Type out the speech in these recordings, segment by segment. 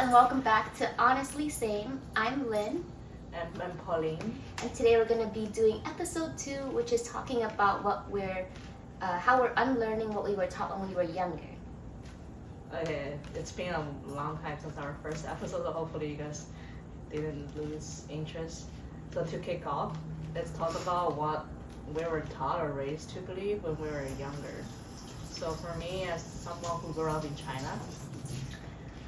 and welcome back to Honestly Same. I'm Lynn, And I'm Pauline. and today we're going to be doing episode 2, which is talking about how we're unlearning what we were taught when we were younger. Okay, it's been a long time since our first episode, so hopefully you guys didn't lose interest. So to kick off, let's talk about what we were taught or raised to believe when we were younger. So for me, as someone who grew up in China,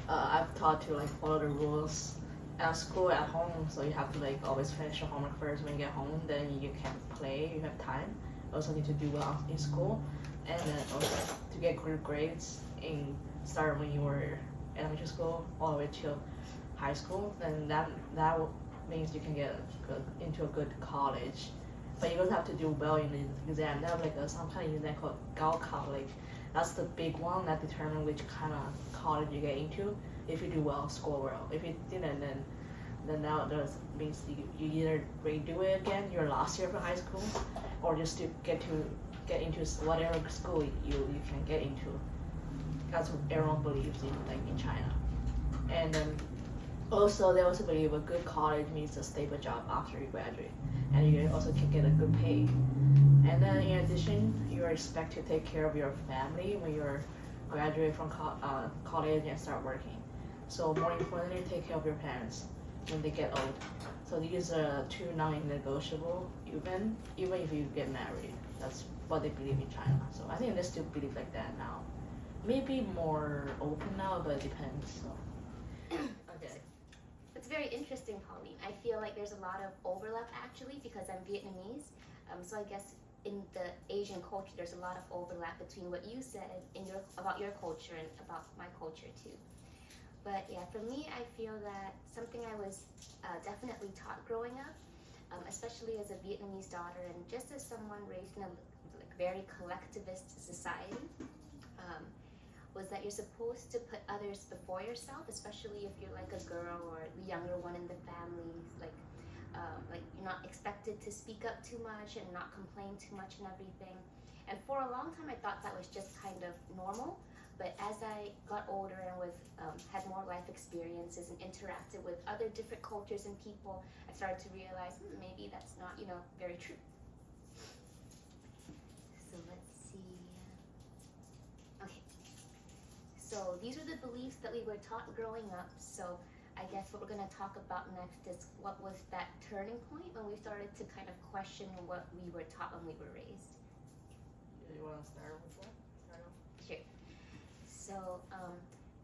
I've taught to like follow the rules at school, at home. So you have to like always finish your homework first when you get home. Then you can play. You have time. You also need to do well in school, and then also to get good grades in start when you were elementary school all the way to high school. Then that means you can get into a good college. But you also have to do well in the exam. They have like some kind of exam called Gaokao. Like that's the big one that determines which kind of college you get into. If you do well, score well. If you didn't, then now that means you either redo it again your last year for high school, or just to get into whatever school you can get into. That's what everyone believes in, like in China. And then also they also believe a good college means a stable job after you graduate, and you also can get a good pay. And then in addition, you are expected to take care of your family when you're graduate from college and start working. So more importantly, take care of your parents when they get old. So these are two non-negotiable, even if you get married. That's what they believe in China. So I think they still believe like that now. Maybe more open now, but it depends. So. Okay. It's very interesting, Pauline. I feel like there's a lot of overlap actually because I'm Vietnamese. So I guess in the Asian culture, there's a lot of overlap between what you said about your culture and about my culture too. But yeah, for me, I feel that something I was definitely taught growing up, especially as a Vietnamese daughter and just as someone raised in a very collectivist society, was that you're supposed to put others before yourself, especially if you're like a girl or the younger one in the family. Like you're not expected to speak up too much and not complain too much and everything. And for a long time, I thought that was just kind of normal. But as I got older and had more life experiences and interacted with other different cultures and people, I started to realize maybe that's not, very true. So let's see. Okay. So these are the beliefs that we were taught growing up. So I guess what we're going to talk about next is what was that turning point when we started to kind of question what we were taught when we were raised. You want to start with that? Sure. So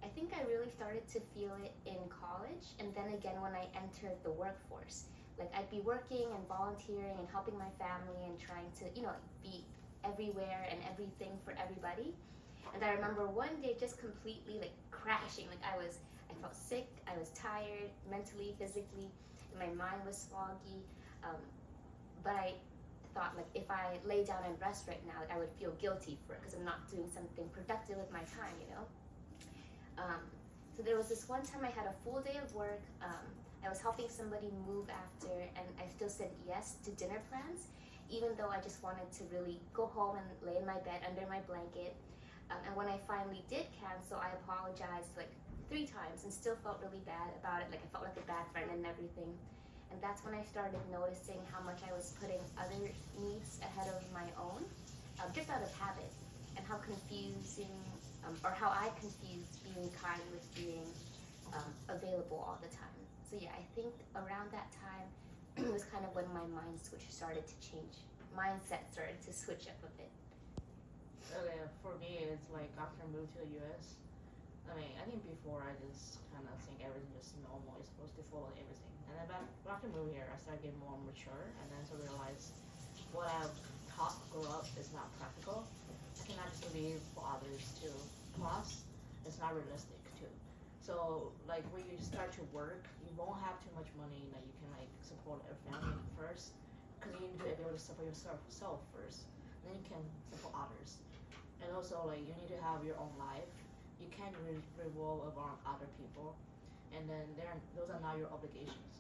I think I really started to feel it in college, and then again when I entered the workforce. Like I'd be working and volunteering and helping my family and trying to, be everywhere and everything for everybody. And I remember one day just completely like crashing. Like I felt sick, I was tired, mentally, physically, and my mind was foggy. But I thought like if I lay down and rest right now, I would feel guilty for it because I'm not doing something productive with my time, So there was this one time I had a full day of work. I was helping somebody move after, and I still said yes to dinner plans, even though I just wanted to really go home and lay in my bed under my blanket. And when I finally did cancel, I apologized like 3 times and still felt really bad about it. Like I felt like a bad friend and everything. And that's when I started noticing how much I was putting other needs ahead of my own, just out of habit, and how confusing, or how I confused being kind with being available all the time. So yeah, I think around that time was kind of when my mind switch started to change. Mindset started to switch up a bit. Okay, for me, it's like after I moved to the US. I think before I just kind of think everything is normal. You're supposed to follow everything. And then after moving here, I started getting more mature, and then to realize what I've taught grew up is not practical. I cannot just leave for others too. Plus, it's not realistic too. So like when you start to work, you won't have too much money that you can like support a family first, because you need to be able to support yourself first. Then you can support others. And also like you need to have your own life. You can't revolve around other people, and then those are not your obligations.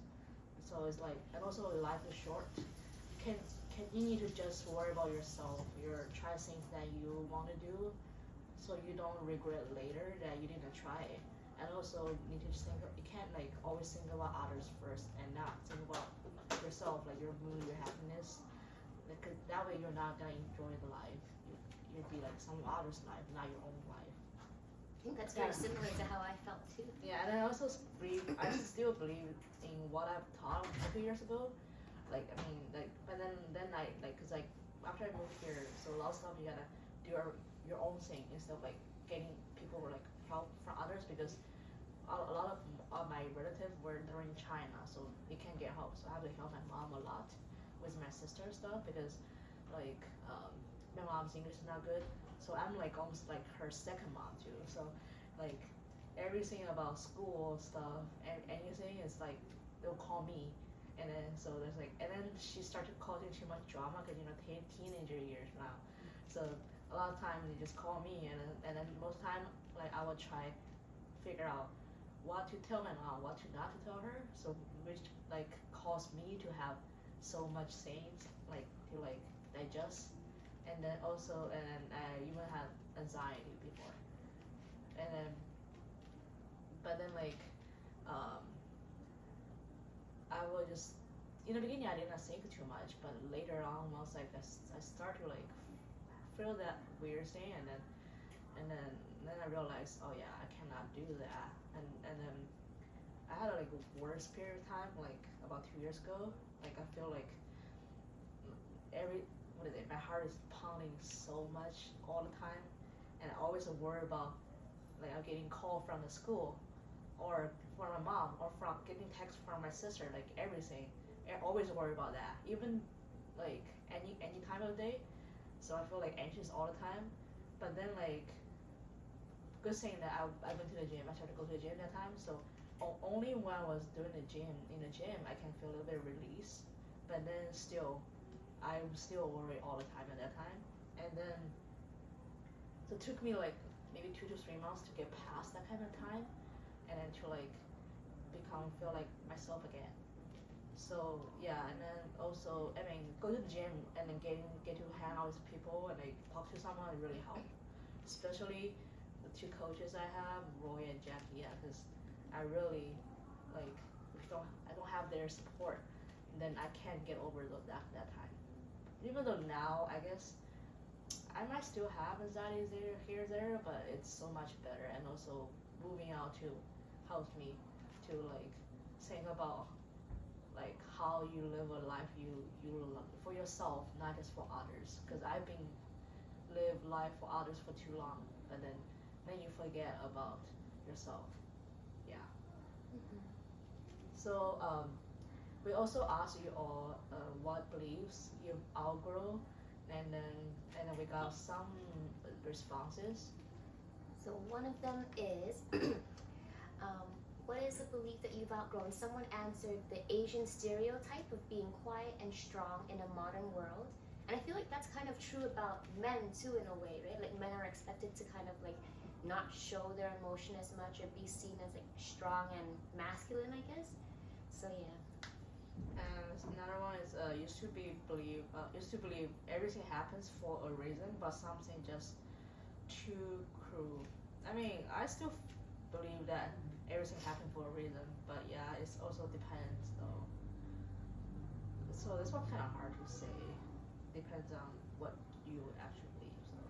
So it's like, and also life is short. You need to just worry about yourself. Try things that you want to do, so you don't regret later that you didn't try it. and also you need to just think. You can't like always think about others first and not think about yourself, like your mood, your happiness. Because that way you're not gonna enjoy the life. You'll be like some other's life, not your own life. I think that's very similar to how I felt too. Yeah, and I also believe, I still believe in what I've taught a few years ago. Like, I mean, like, but then I, like, cause like, after I moved here, so a lot of stuff you gotta do your own thing instead of like getting people or like help from others because a lot of my relatives they're in China, so they can't get help. So I have to help my mom a lot with my sister stuff because like my mom's English is not good, so I'm like almost like her second mom too. So like everything about school stuff and anything is like they'll call me, and then so there's like and then she started causing too much drama because teenager years now, so a lot of times they just call me and then most time like I will try figure out what to tell my mom, what to not to tell her, so which like caused me to have so much things like to like digest, and then also and then I even had anxiety before, and then but then like um, I will just in the beginning I didn't think too much, but later on once like I start to like feel that weird thing, and then I realized oh yeah I cannot do that, and then I had a like worse period of time like about 2 years ago. Like I feel like what is it? My heart is pounding so much all the time, and I always worry about like I'm getting call from the school, or from my mom, or from getting text from my sister. Like everything, I always worry about that. Even like any time of the day, so I feel like anxious all the time. But then like good thing that I went to the gym. I started to go to the gym that time. So only when I was doing the gym in the gym, I can feel a little bit of release. But then still, I'm still worried all the time at that time. And then so it took me like maybe 2 to 3 months to get past that kind of time, and then to like feel like myself again. So yeah, and then also I mean go to the gym and then get to hang out with people and like talk to someone really help, especially the two coaches I have, Roy and Jackie. Yeah, because I really like if I don't have their support, then I can't get over that time. Even though now I guess I might still have anxiety here there, but it's so much better. And also moving out to helps me to like think about like how you live a life you love for yourself, not just for others. Because I've been live life for others for too long, but then you forget about yourself. Yeah. Mm-hmm. So we also asked you all what beliefs you outgrow, and then we got some responses. So one of them is, what is a belief that you've outgrown? Someone answered the Asian stereotype of being quiet and strong in a modern world. And I feel like that's kind of true about men too in a way, right? Like men are expected to kind of like not show their emotion as much or be seen as like strong and masculine, I guess. So yeah. And another one is used to believe everything happens for a reason, but something just too cruel. I mean, I still believe that everything happened for a reason, but yeah, it also depends though. So this one kind of hard to say. Depends on what you actually believe. So.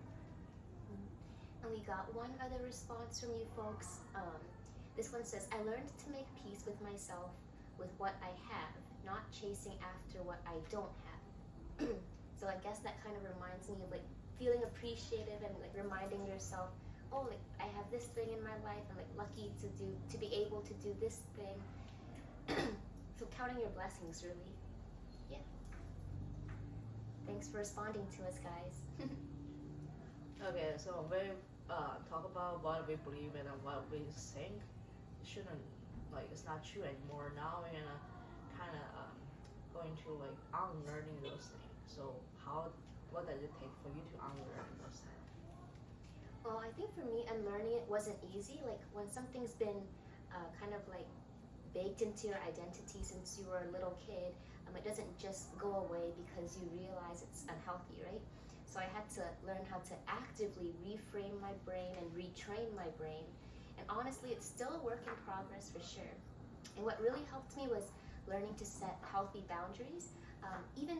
And we got one other response from you folks. This one says, I learned to make peace with myself with what I have, not chasing after what I don't have. So I guess that kind of reminds me of like feeling appreciative and like reminding yourself, oh, like I have this thing in my life. I'm like lucky to be able to do this thing. So counting your blessings, really. Yeah. Thanks for responding to us, guys. Okay, so we talk about what we believe in and what we think. It shouldn't like it's not true anymore. Now we're gonna kind of going to like unlearning those things. So what does it take for you to unlearn those things? Well, I think for me, unlearning it wasn't easy. Like when something's been kind of like baked into your identity since you were a little kid, it doesn't just go away because you realize it's unhealthy, right? So I had to learn how to actively reframe my brain and retrain my brain. And honestly, it's still a work in progress for sure. And what really helped me was learning to set healthy boundaries, even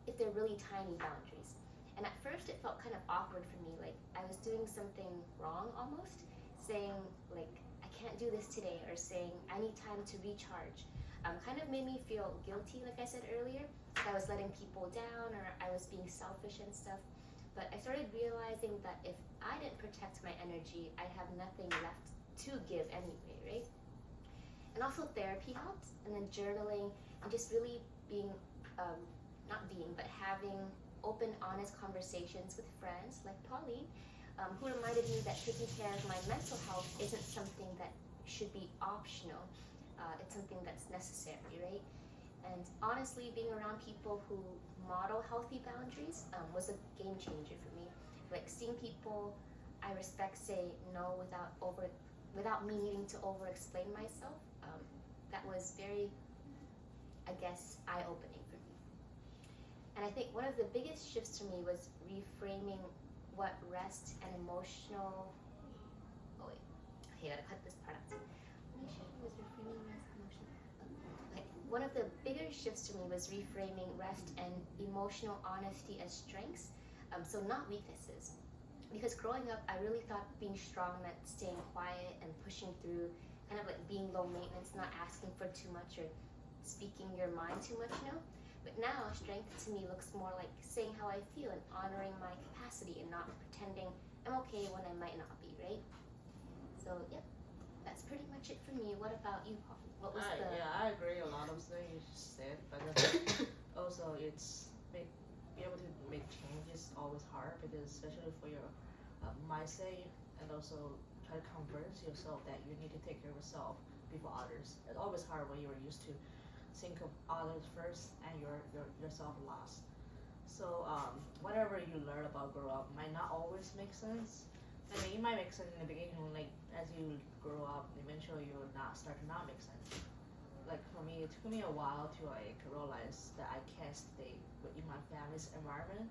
if they're really tiny boundaries. And at first, it felt kind of awkward for me, like I was doing something wrong almost, saying, like, I can't do this today, or saying, I need time to recharge. Kind of made me feel guilty, like I said earlier, like I was letting people down or I was being selfish and stuff. But I started realizing that if I didn't protect my energy, I'd have nothing left to give anyway, right? And also therapy helped, and then journaling, and just really being, not being, but having open, honest conversations with friends like Pauline, who reminded me that taking care of my mental health isn't something that should be optional. It's something that's necessary, right? And honestly, being around people who model healthy boundaries was a game changer for me. Like seeing people I respect say no without me needing to over explain myself, that was very, I guess, eye opening for me. And I think one of the biggest shifts for me was reframing what rest and emotional. Oh wait, okay, I gotta cut this part out. Was reframing rest, emotional. Okay. One of the bigger shifts to me was reframing rest and emotional honesty as strengths, so not weaknesses. Because growing up, I really thought being strong meant staying quiet and pushing through, kind of like being low maintenance, not asking for too much or speaking your mind too much, you know? But now, strength to me looks more like saying how I feel and honoring my capacity and not pretending I'm okay when I might not be, right? So, yeah, that's pretty much it for me. What about you, Paul? What was the... Yeah, I agree a lot of things you said, but then also it's be able to make change is always hard because especially for your mindset and also try to convince yourself that you need to take care of yourself before others. It's always hard when you're used to think of others first and yourself last. So whatever you learn about grow up might not always make sense. I mean, it might make sense in the beginning, like as you grow up, eventually you'll not start to not make sense. Like for me, it took me a while to like realize that I can't stay in my family's environment.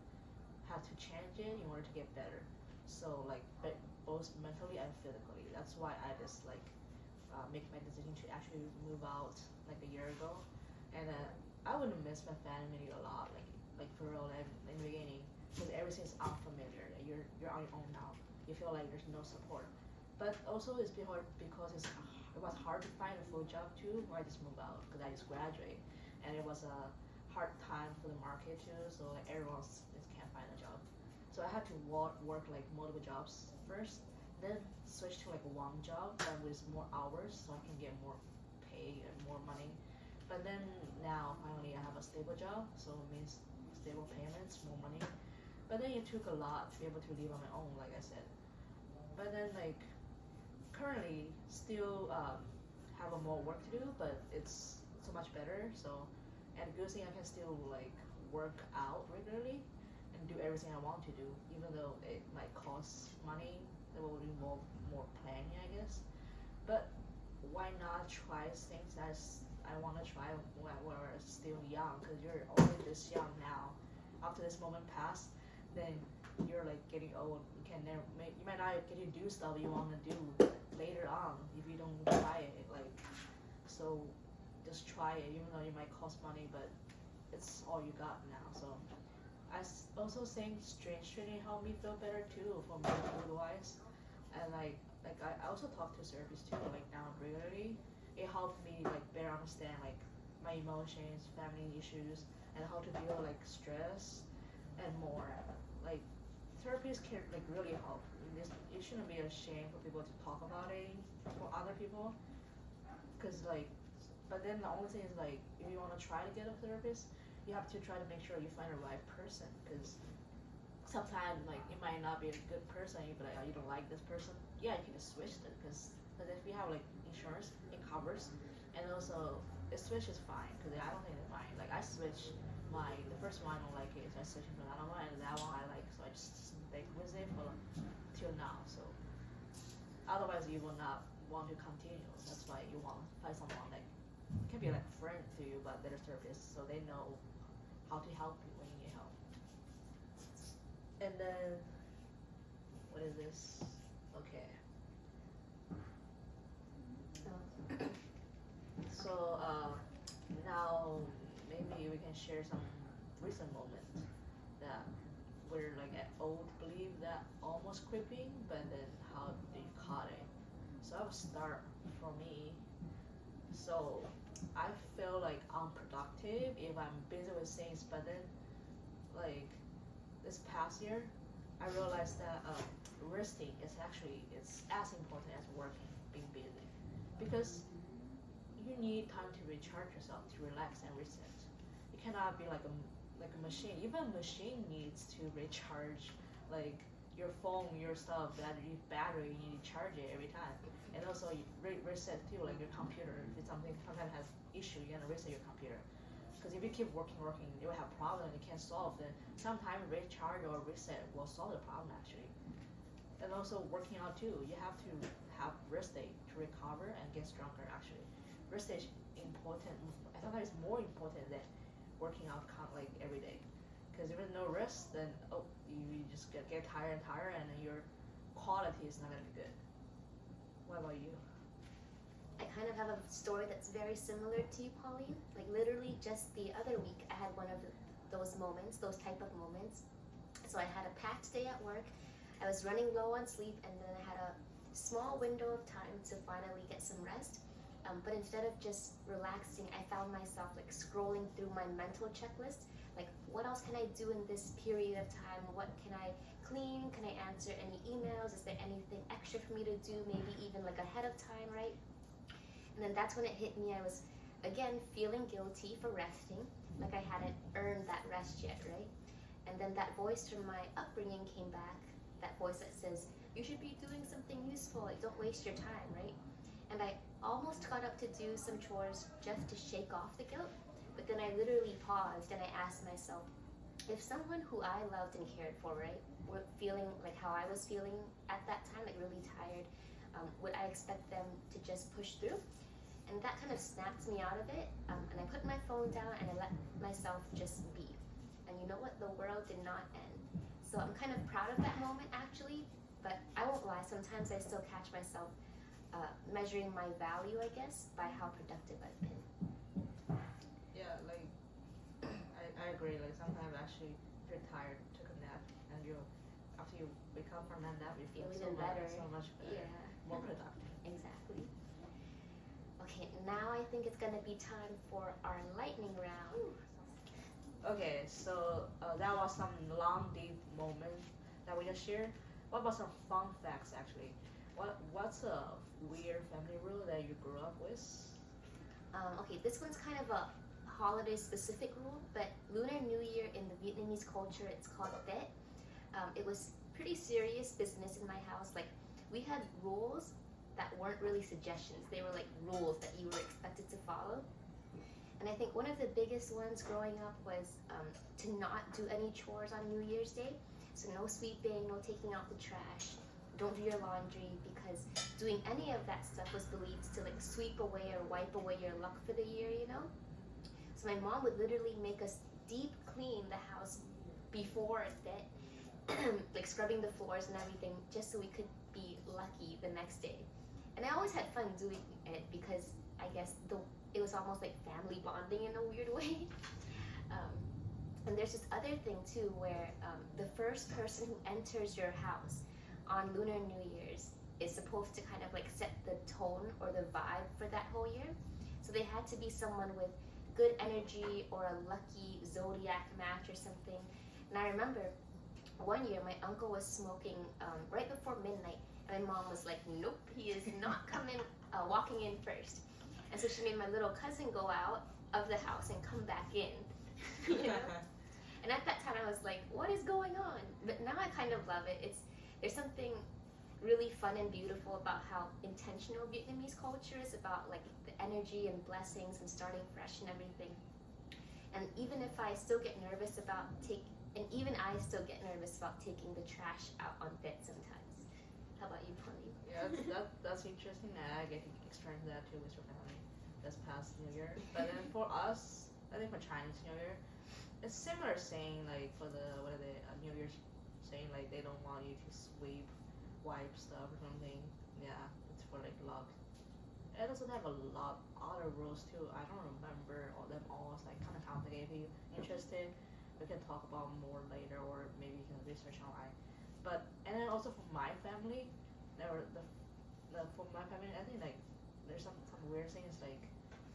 Have to change it in order to get better. So like, both mentally and physically. That's why I just like make my decision to actually move out like a year ago, and I would miss my family a lot. Like for real, in the beginning, because everything's unfamiliar. You're on your own now. You feel like there's no support. But also it's because it was hard to find a full job too. When I just moved out because I just graduated, and it was a hard time for the market too. So like everyone just can't find a job. So I had to work like multiple jobs first, then switch to like one job that with more hours so I can get more pay and more money. But then now finally I have a stable job, so it means stable payments, more money. But then it took a lot to be able to live on my own, like I said. But then like currently still have a more work to do, but it's so much better. So and the good thing I can still like work out regularly and do everything I want to do, even though it might cost money. It will involve more planning, I guess. But why not try things that I want to try when we're still young? Because you're only this young now. After this moment passed, then you're like getting old. You might not get to do stuff you want to do later on if you don't try it. Like so, just try it. Even though it might cost money, but it's all you got now. So I also think strength training helped me feel better too for me food wise, and like I also talk to therapists too like now regularly. It helped me like better understand like my emotions, family issues, and how to deal with like stress and more. Like therapists can like really help. It shouldn't be a shame for people to talk about it for other people, cause like. But then the only thing is like if you want to try to get a therapist, you have to try to make sure you find the right person, because sometimes like it might not be a good person. You be like, oh, you don't like this person. Yeah, you can just switch it, because if you have like insurance, it covers, and also the switch is fine because I don't think it's fine. Like I switched the first one I don't like it, so I switched to another one, and that one I like, so I just stick with it for till now. So otherwise you will not want to continue. That's why you want to find someone that can be like a friend to you, but they're therapists, so they know how to help you when you need help. And then, what is this? Okay. we can share some recent moments that were like an old belief that almost creeping, but then how they caught it. So I would start for me. So I feel like unproductive if I'm busy with things, but then like this past year, I realized that resting is actually it's as important as working, being busy, because you need time to recharge yourself, to relax and reset. You cannot be like a machine. Even a machine needs to recharge, like your phone, your stuff, battery, you need to charge it every time. And also you reset too, like your computer. If it's something sometimes has issue, you're gonna reset your computer. Because if you keep working, you will have problem you can't solve. Then sometimes recharge or reset will solve the problem actually. And also working out too, you have to have rest day to recover and get stronger actually. Rest day is important. I thought it's more important than working out like every day. Because if there's no rest, then you just get tired and tired, and then your quality is not gonna be good. What about you? I kind of have a story that's very similar to you, Pauline. Like literally just the other week, I had one of those moments, those type of moments. So I had a packed day at work. I was running low on sleep, and then I had a small window of time to finally get some rest. But instead of just relaxing, I found myself like scrolling through my mental checklist. Like, what else can I do in this period of time? What can I clean? Can I answer any emails? Is there anything extra for me to do? Maybe even like ahead of time, right? And then that's when it hit me. I was again feeling guilty for resting, like I hadn't earned that rest yet, right? And then that voice from my upbringing came back, that voice that says, you should be doing something useful, like don't waste your time, right? And I almost got up to do some chores just to shake off the guilt, but then I literally paused and I asked myself, if someone who I loved and cared for, right, were feeling like how I was feeling at that time, like really tired, would I expect them to just push through? And that kind of snapped me out of it, and I put my phone down and I let myself just be. And you know what? The world did not end. So I'm kind of proud of that moment actually, but I won't lie, sometimes I still catch myself measuring my value, I guess, by how productive I've been. Yeah, like I agree. Like sometimes actually if you're tired, took a nap, and you after you wake up from that nap, you feel so even better. so much better, Yeah. more productive. Exactly. Okay, now I think it's gonna be time for our lightning round. Okay, so that was some long deep moments that we just shared. What about some fun facts actually? What's a weird family rule that you grew up with? Okay, this one's kind of a holiday specific rule, but Lunar New Year in the Vietnamese culture, it's called Tết. It was pretty serious business in my house. Like, we had rules that weren't really suggestions. They were like rules that you were expected to follow. And I think one of the biggest ones growing up was to not do any chores on New Year's Day. So no sweeping, no taking out the trash, don't do your laundry, because doing any of that stuff was believed to like sweep away or wipe away your luck for the year, you know? So my mom would literally make us deep clean the house before that, like scrubbing the floors and everything, just so we could be lucky the next day. And I always had fun doing it because I guess it was almost like family bonding in a weird way. And there's this other thing too where the first person who enters your house on Lunar New Year's is supposed to kind of like set the tone or the vibe for that whole year. So they had to be someone with good energy or a lucky zodiac match or something. And I remember one year my uncle was smoking right before midnight, and my mom was like, nope, he is not coming, walking in first. And so she made my little cousin go out of the house and come back in, you know? And at that time I was like, what is going on? But now I kind of love it. There's something really fun and beautiful about how intentional Vietnamese culture is about like the energy and blessings and starting fresh and everything. And even if I still get nervous about even I still get nervous about taking the trash out on Tết sometimes. How about you, Pauline? Yeah, that's interesting. I get to experience that too with your family this past New Year. But then for us, I think for Chinese New Year, it's similar saying like for the New Year's saying like they don't want you to wipe stuff or something. Yeah, it's for like luck. And also they have a lot other rules too. I don't remember all them all. It's like kind of complicated. If you interested, we can talk about more later, or maybe you can research online. But and then also for my family, there were the for my family, I think like there's some weird things like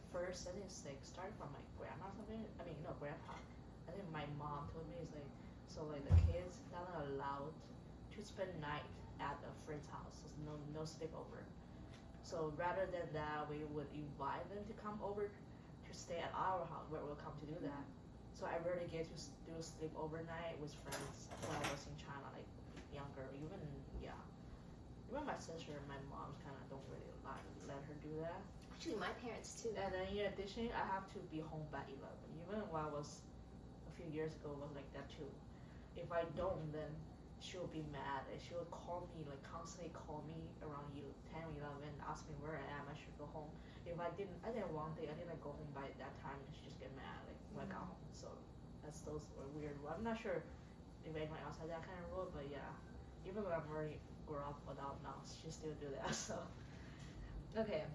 first I think it's like starting from my grandma or something. I mean no grandpa. I think my mom told me it's like so like the kids not allowed to spend night at a friend's house. So no sleepover. So rather than that, we would invite them to come over to stay at our house where we'll come to do that. So I rarely get to do a sleep overnight with friends when I was in China, like younger. Even yeah, even my sister and my mom's kind of don't really let her do that. Actually, my parents too. And then in addition, I have to be home by 11. Even when I was a few years ago, was like that too. If I don't, then she'll be mad and she'll call me, like constantly call me around 10 or 11, ask me where I am, I should go home. If I didn't one day, I didn't go home by that time and she just get mad, like when I got home. So that's those were weird. I'm not sure if anyone else had that kind of rule, but yeah, even when I'm already grown up adult now, she still do that, so. Okay,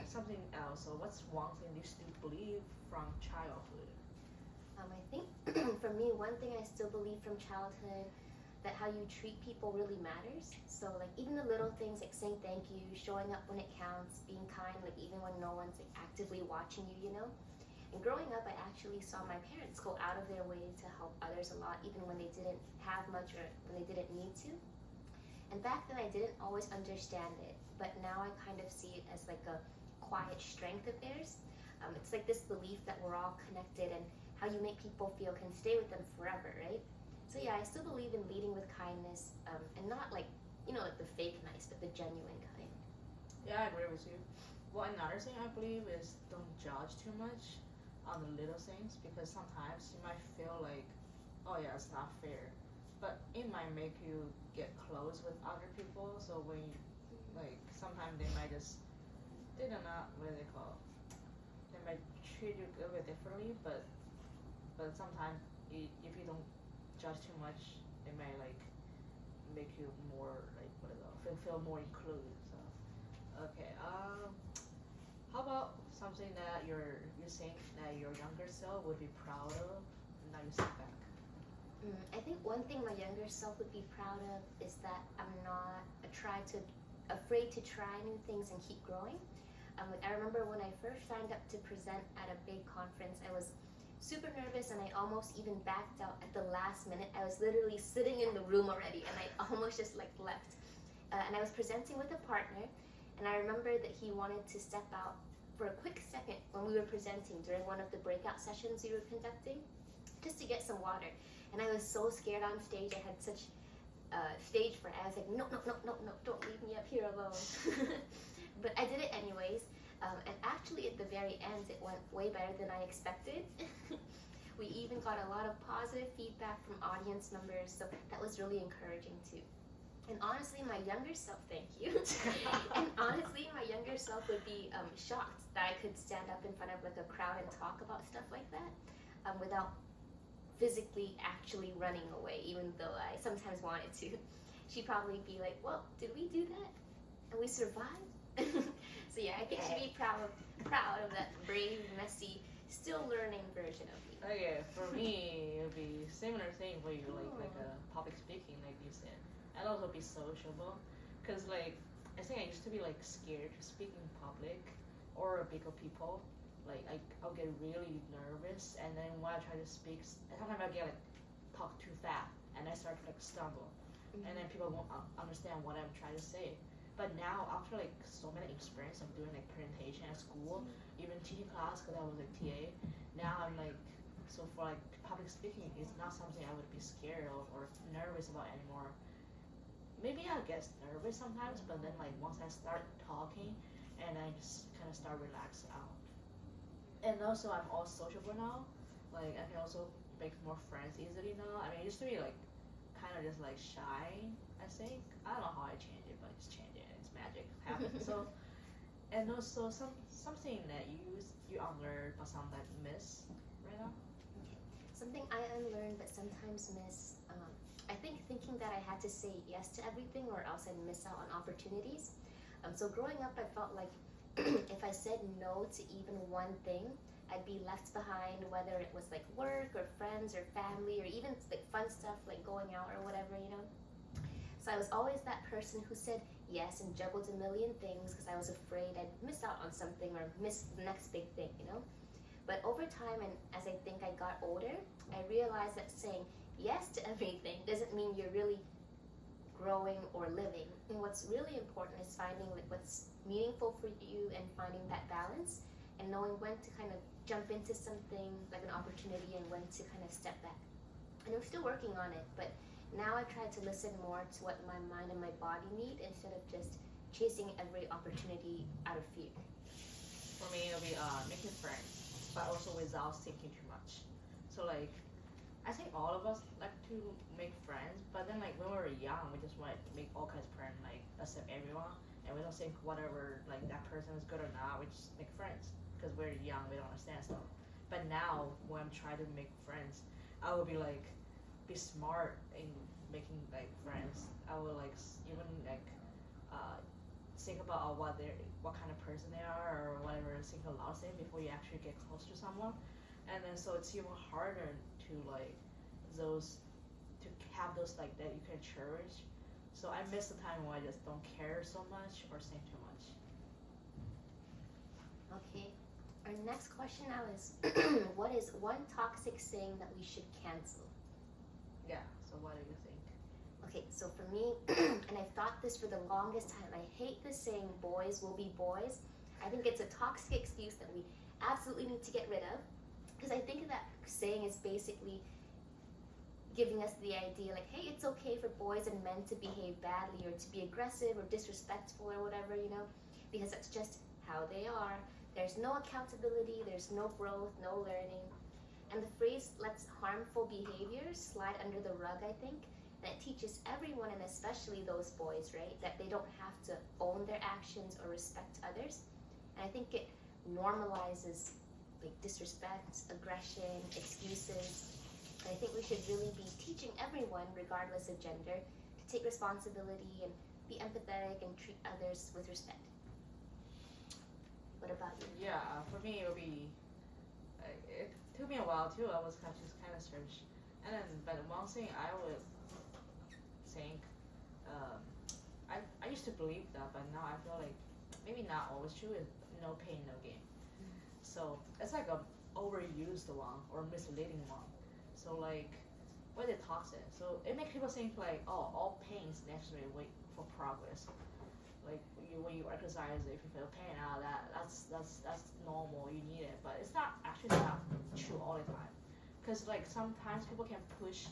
something else. So what's one thing you still believe from childhood? I think for me, one thing I still believe from childhood that how you treat people really matters. So like even the little things like saying thank you, showing up when it counts, being kind, like even when no one's like actively watching you, you know. And growing up, I actually saw my parents go out of their way to help others a lot, even when they didn't have much or when they didn't need to. And back then, I didn't always understand it, but now I kind of see it as like a quiet strength of theirs. It's like this belief that we're all connected and how you make people feel can stay with them forever, right? So yeah, I still believe in leading with kindness and not like, you know, like the fake nice, but the genuine kind. Yeah, I agree with you. Well, another thing I believe is don't judge too much on the little things because sometimes you might feel like, oh yeah, it's not fair, but it might make you get close with other people. So when you, like sometimes they might just they don't know what they call. They might treat you a little bit differently, but sometimes if you don't judge too much, it may like make you more like what is it, feel more included. So okay, how about something that you think that your younger self would be proud of? Now you sit back. I think one thing my younger self would be proud of is that I'm not afraid to try new things and keep growing. I remember when I first signed up to present at a big conference, I was super nervous and I almost even backed out at the last minute. I was literally sitting in the room already and I almost just like left. And I was presenting with a partner and I remember that he wanted to step out for a quick second when we were presenting during one of the breakout sessions we were conducting just to get some water. And I was so scared on stage. I had such stage fright. I was like, no, don't leave me up here alone. But I did it anyways. And actually at the very end, it went way better than I expected. We even got a lot of positive feedback from audience members, so that was really encouraging too. And honestly, my younger self, thank you. And honestly, my younger self would be shocked that I could stand up in front of like a crowd and talk about stuff like that without physically actually running away, even though I sometimes wanted to. She'd probably be like, well, did we do that? And we survived? So yeah, I think she'd be proud of that brave, messy, still learning version of me. Okay, for me, it would be similar thing for you, like a public speaking, like you said, and also be sociable, cause like I think I used to be like scared to speak in public or a big of people. Like I'll get really nervous, and then when I try to speak, sometimes I get like talk too fast, and I start to like stumble, and then people won't understand what I'm trying to say. But now after like so many experience of doing like presentation at school, even teaching class, cause I was like TA, now I'm like so for like public speaking, it's not something I would be scared of or nervous about anymore. Maybe I get nervous sometimes, but then like once I start talking, and I just kind of start relax out. And also I'm all sociable now. Like I can also make more friends easily now. I mean, I used to be like kind of just like shy. I think I don't know how I changed it, but it's changing. It's magic happens. So and also something that you unlearn but sometimes miss right now. Okay. Something I unlearned but sometimes miss. I think thinking that I had to say yes to everything or else I'd miss out on opportunities. So growing up, I felt like if I said no to even one thing, I'd be left behind, whether it was like work or friends or family or even like fun stuff like going out or whatever, you know. So I was always that person who said yes and juggled a million things because I was afraid I'd miss out on something or miss the next big thing, you know. But over time, and as I think I got older, I realized that saying yes to everything doesn't mean you're really growing or living. And what's really important is finding like what's meaningful for you and finding that balance and knowing when to kind of jump into something like an opportunity and when to kind of step back. And I'm still working on it, but now I try to listen more to what my mind and my body need instead of just chasing every opportunity out of fear. For me, it'll be making friends, but also without thinking too much. So like, I think all of us like to make friends, but then like when we were young, we just want to make all kinds of friends, like accept everyone, and we don't think whatever like that person is good or not. We just make friends because we're young, we don't understand stuff. But now when I'm trying to make friends, I will be like, be smart in making like friends. I will like even like uh, think about what kind of person they are or whatever. Think a lot of things before you actually get close to someone, and then so it's even harder to like those to have those like that you can cherish. So I miss the time when I just don't care so much or think too much. Okay. Our next question now is what is one toxic saying that we should cancel? Yeah. So what do you think? Okay, so for me, and I've thought this for the longest time, I hate this saying boys will be boys. I think it's a toxic excuse that we absolutely need to get rid of because I think that saying is basically giving us the idea like, hey, it's okay for boys and men to behave badly or to be aggressive or disrespectful or whatever, you know, because that's just how they are. There's no accountability, there's no growth, no learning. And the phrase lets harmful behaviors slide under the rug, I think. And it teaches everyone, and especially those boys, right, that they don't have to own their actions or respect others. And I think it normalizes like disrespect, aggression, excuses. And I think we should really be teaching everyone, regardless of gender, to take responsibility and be empathetic and treat others with respect. What about you? Yeah, for me it would be. It took me a while too. I was kind of search, and then but one thing I would think, um, I used to believe that, but now I feel like maybe not always true. Is no pain, no gain. So it's like a overused one or misleading one. So like, what is toxic? So it makes people think like, oh, all pain is necessary wait for progress. Like when you exercise, if you feel pain, that's normal. You need it, but it's not actually not true all the time. Cause like sometimes people can push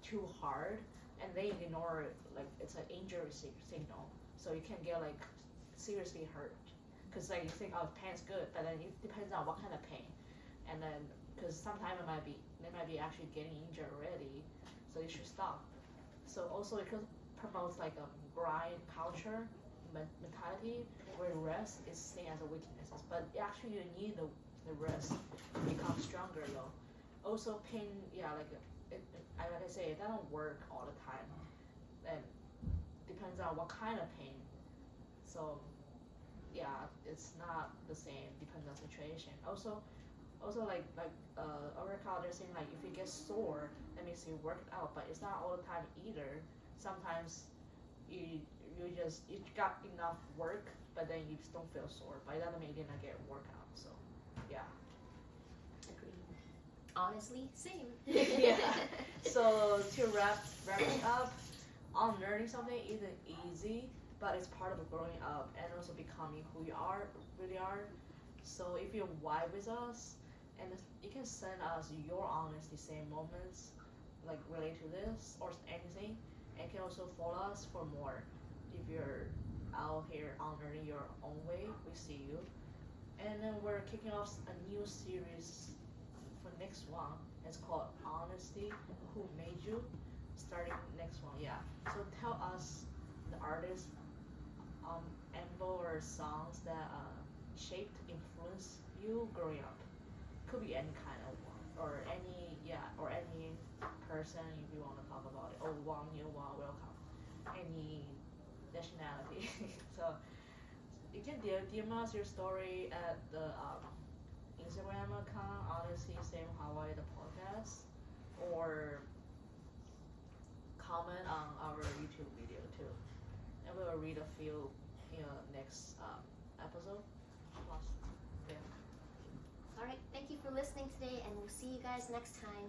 too hard and they ignore it, like it's an injury signal. So you can get like seriously hurt. Cause like you think oh pain's good, but then it depends on what kind of pain, and then because sometimes they might be actually getting injured already, so you should stop. So also it could promote like a grind culture mentality where rest is seen as a weakness, but actually you need the rest to become stronger though. Also pain, yeah, like I say, it doesn't work all the time, and depends on what kind of pain. So yeah, it's not the same. Depends on situation. Also a workout, they're saying like if you get sore, that means you worked out, but it's not all the time either. Sometimes you you got enough work, but then you just don't feel sore. But it doesn't mean you didn't get workout. So yeah. Agreed. Honestly, same. Yeah. So to wrap it up, unlearning something isn't easy, but it's part of growing up and also becoming who you are really are. So if you vibe with us, and you can send us your honesty same moments, like relate to this or anything, and can also follow us for more. If you're out here unlearning your own way, we see you. And then we're kicking off a new series for next one. It's called Honesty, Who Made You? Starting next one, yeah. So tell us the artist, album or songs that shaped, influenced you growing up. Could be any kind of one, or any person if you want to talk about it, or one you want welcome, any nationality. So you can DM us your story at the Instagram account, Odyssey Same Hawaii the podcast, or comment on our YouTube video too, and we will read a few next episode. Plus, yeah. All right, thank you for listening today, and we'll see you guys next time.